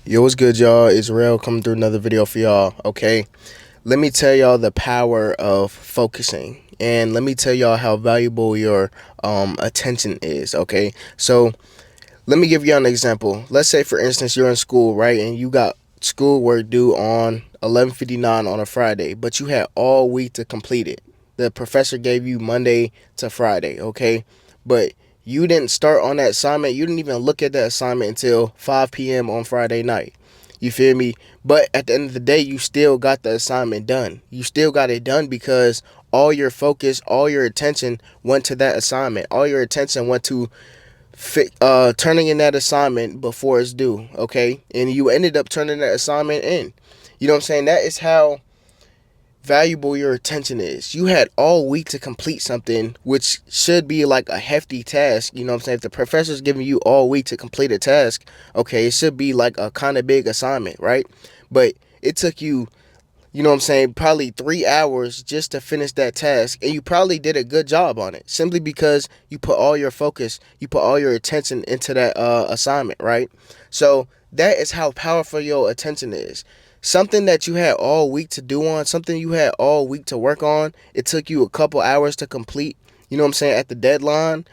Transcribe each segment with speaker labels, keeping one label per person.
Speaker 1: Yo, what's good, y'all? It's Rail coming through another video for y'all. Okay, let me tell y'all the power of focusing, and let me tell y'all how valuable your attention is. Okay, so let me give you an example. Let's say, for instance, you're in school, right, and you got schoolwork due on 11:59 on a Friday, but you had all week to complete it. The professor gave you Monday to Friday, okay, but you didn't start on that assignment. You didn't even look at that assignment until 5 p.m. on Friday night. You feel me? But at the end of the day, you still got the assignment done. You still got it done because all your focus, all your attention went to that assignment. All your attention went to turning in that assignment before it's due, okay? And you ended up turning that assignment in. You know what I'm saying? That is how valuable your attention is. You had all week to complete something which should be like a hefty task. You know what I'm saying? If the professor's giving you all week to complete a task, okay, it should be like a kind of big assignment, right? But it took you, you know what I'm saying, probably 3 hours just to finish that task. And you probably did a good job on it simply because you put all your focus, you put all your attention into that assignment, right? So that is how powerful your attention is. Something that you had all week to do on, something you had all week to work on, it took you a couple hours to complete, you know what I'm saying, at the deadline,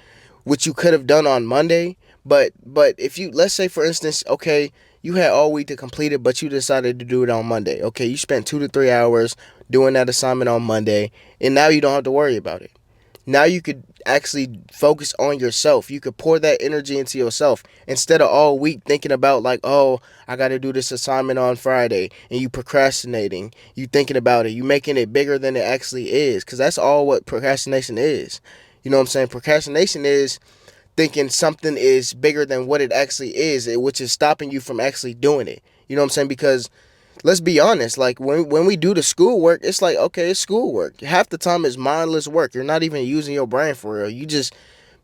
Speaker 1: which you could have done on Monday. But if you, let's say for instance, okay, you had all week to complete it, but you decided to do it on Monday. Okay, you spent 2 to 3 hours doing that assignment on Monday, and now you don't have to worry about it. Now you could actually focus on yourself. You could pour that energy into yourself instead of all week thinking about like, oh, I got to do this assignment on Friday, and you procrastinating. You thinking about it. You making it bigger than it actually is, because that's all what procrastination is. You know what I'm saying? Procrastination is thinking something is bigger than what it actually is, which is stopping you from actually doing it. You know what I'm saying? Because let's be honest, like when we do the schoolwork, it's like, okay, it's schoolwork. Half the time it's mindless work. You're not even using your brain for real. You just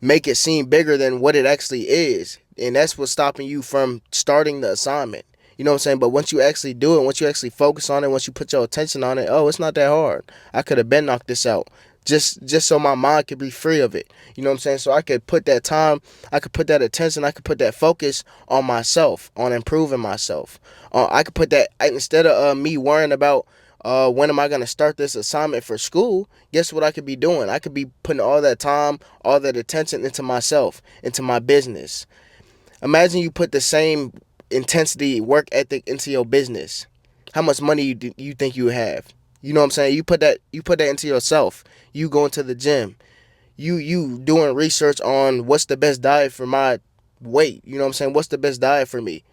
Speaker 1: make it seem bigger than what it actually is. And that's what's stopping you from starting the assignment. You know what I'm saying? But once you actually do it, once you actually focus on it, once you put your attention on it, oh, it's not that hard. I could have been knocked this out. Just so my mind could be free of it. You know what I'm saying? So I could put that time, I could put that attention, I could put that focus on myself, on improving myself. I could put that, instead of me worrying about when am I going to start this assignment for school, guess what I could be doing? I could be putting all that time, all that attention into myself, into my business. Imagine you put the same intensity, work ethic into your business. How much money you think you have? You know what I'm saying? You put that into yourself. You going to the gym. You doing research on what's the best diet for my weight. You know what I'm saying? What's the best diet for me?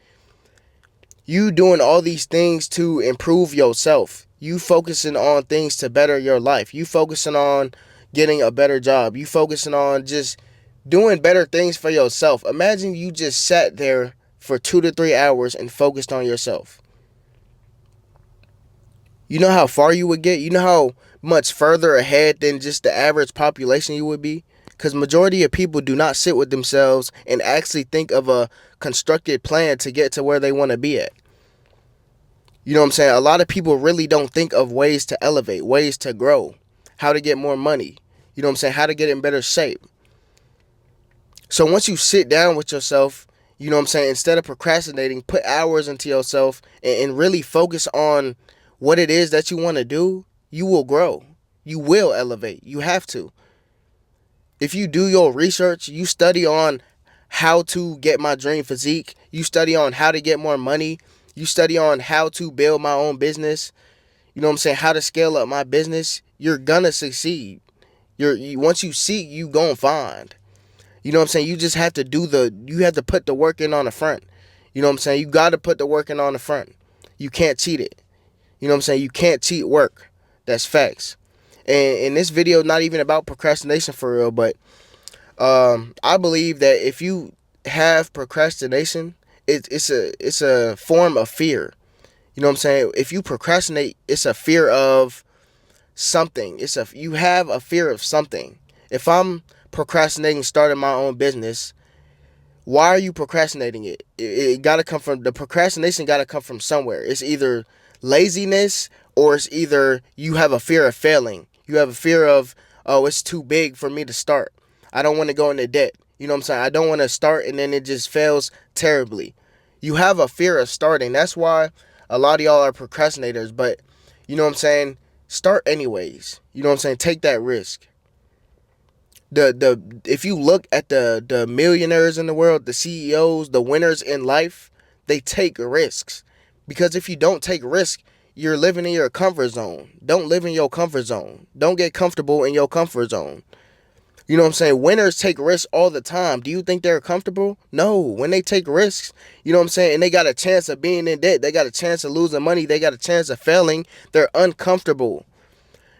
Speaker 1: You doing all these things to improve yourself. You focusing on things to better your life. You focusing on getting a better job. You focusing on just doing better things for yourself. Imagine you just sat there for 2 to 3 hours and focused on yourself. You know how far you would get? You know how much further ahead than just the average population you would be? Because majority of people do not sit with themselves and actually think of a constructed plan to get to where they want to be at. You know what I'm saying? A lot of people really don't think of ways to elevate, ways to grow, how to get more money. You know what I'm saying? How to get in better shape. So once you sit down with yourself, you know what I'm saying, instead of procrastinating, put hours into yourself and really focus on what it is that you want to do, you will grow. You will elevate. You have to. If you do your research, you study on how to get my dream physique, you study on how to get more money, you study on how to build my own business, you know what I'm saying, how to scale up my business, you're gonna succeed. Once you seek, you gonna find. You know what I'm saying? You just have to you have to put the work in on the front. You know what I'm saying? You got to put the work in on the front. You can't cheat it. You know what I'm saying? You can't cheat work. That's facts. And in this video, not even about procrastination for real, but I believe that if you have procrastination, it's a form of fear. You know what I'm saying? If you procrastinate, it's a fear of something. You have a fear of something. If I'm procrastinating starting my own business, why are you procrastinating it? It got to come from, the procrastination got to come from somewhere. It's either laziness, or it's either you have a fear of failing. You have a fear of, oh, it's too big for me to start. I don't want to go into debt. You know what I'm saying? I don't want to start and then it just fails terribly. You have a fear of starting. That's why a lot of y'all are procrastinators. But you know what I'm saying? Start anyways. You know what I'm saying? Take that risk. The if you look at the millionaires in the world, the CEOs, the winners in life, they take risks. Because if you don't take risk, you're living in your comfort zone. Don't live in your comfort zone. Don't get comfortable in your comfort zone. You know what I'm saying? Winners take risks all the time. Do you think they're comfortable? No. When they take risks, you know what I'm saying, and they got a chance of being in debt, they got a chance of losing money, they got a chance of failing, they're uncomfortable.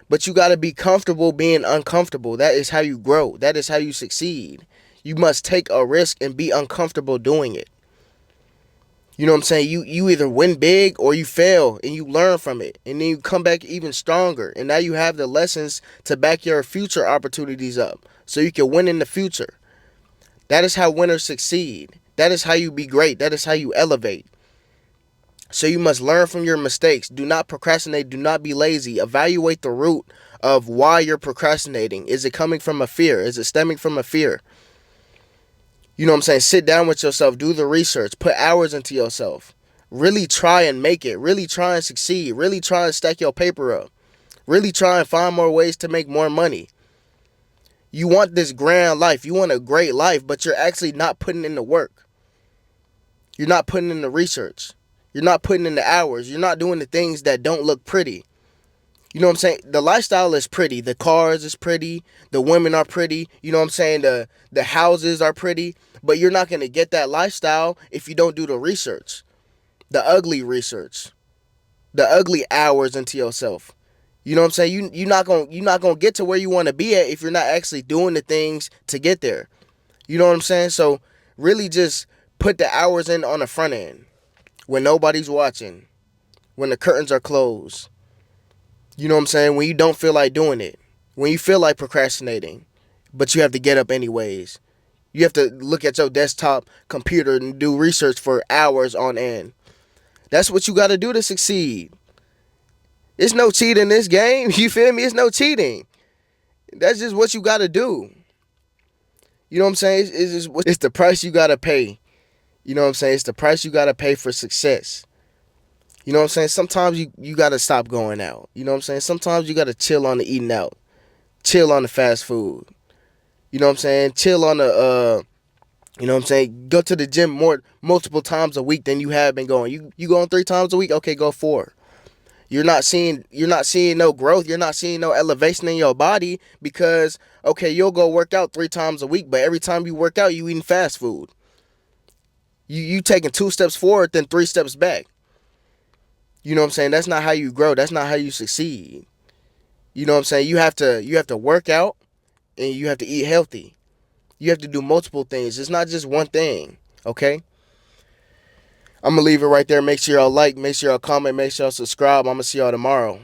Speaker 1: But you got to be comfortable being uncomfortable. That is how you grow. That is how you succeed. You must take a risk and be uncomfortable doing it. You know what I'm saying? You either win big or you fail and you learn from it. And then you come back even stronger. And now you have the lessons to back your future opportunities up so you can win in the future. That is how winners succeed. That is how you be great. That is how you elevate. So you must learn from your mistakes. Do not procrastinate. Do not be lazy. Evaluate the root of why you're procrastinating. Is it coming from a fear? Is it stemming from a fear? You know what I'm saying? Sit down with yourself. Do the research. Put hours into yourself. Really try and make it. Really try and succeed. Really try and stack your paper up. Really try and find more ways to make more money. You want this grand life. You want a great life, but you're actually not putting in the work. You're not putting in the research. You're not putting in the hours. You're not doing the things that don't look pretty. You know what I'm saying? The lifestyle is pretty. The cars is pretty. The women are pretty. You know what I'm saying? The houses are pretty. But you're not going to get that lifestyle if you don't do the research. The ugly research. The ugly hours into yourself. You know what I'm saying? You're not gonna get to where you want to be at if you're not actually doing the things to get there. You know what I'm saying? So really just put the hours in on the front end. When nobody's watching. When the curtains are closed. You know what I'm saying? When you don't feel like doing it. When you feel like procrastinating. But you have to get up anyways. You have to look at your desktop computer and do research for hours on end. That's what you got to do to succeed. It's no cheating in this game. You feel me? It's no cheating. That's just what you got to do. You know what I'm saying? It's the price you got to pay. You know what I'm saying? It's the price you got to pay for success. You know what I'm saying? Sometimes you got to stop going out. You know what I'm saying? Sometimes you got to chill on the eating out. Chill on the fast food. You know what I'm saying? Chill on the, you know what I'm saying? Go to the gym multiple times a week than you have been going. You going 3 times a week? Okay, go 4. You're not seeing no growth. You're not seeing no elevation in your body because, okay, you'll go work out 3 times a week, but every time you work out, you eating fast food. You taking 2 steps forward, then 3 steps back. You know what I'm saying? That's not how you grow. That's not how you succeed. You know what I'm saying? You have to work out and you have to eat healthy. You have to do multiple things. It's not just one thing, okay? I'm going to leave it right there. Make sure y'all like, make sure y'all comment, make sure y'all subscribe. I'm going to see y'all tomorrow.